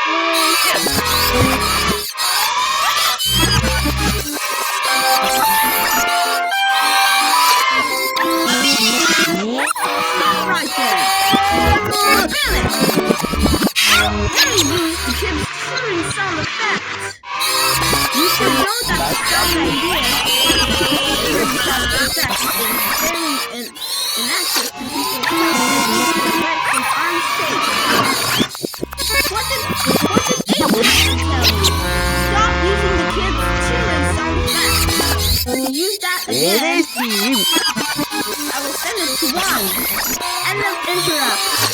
Stop right there! Babilik! Hey, use the kid's cheering sound effects! You should know that the sound idea cheering sound effect is very inactive to people who directions aren't safe. What did Aiden tell you? Stop using the kid's cheering sound effect. If you use that again, I will send it to one. End of interrupt.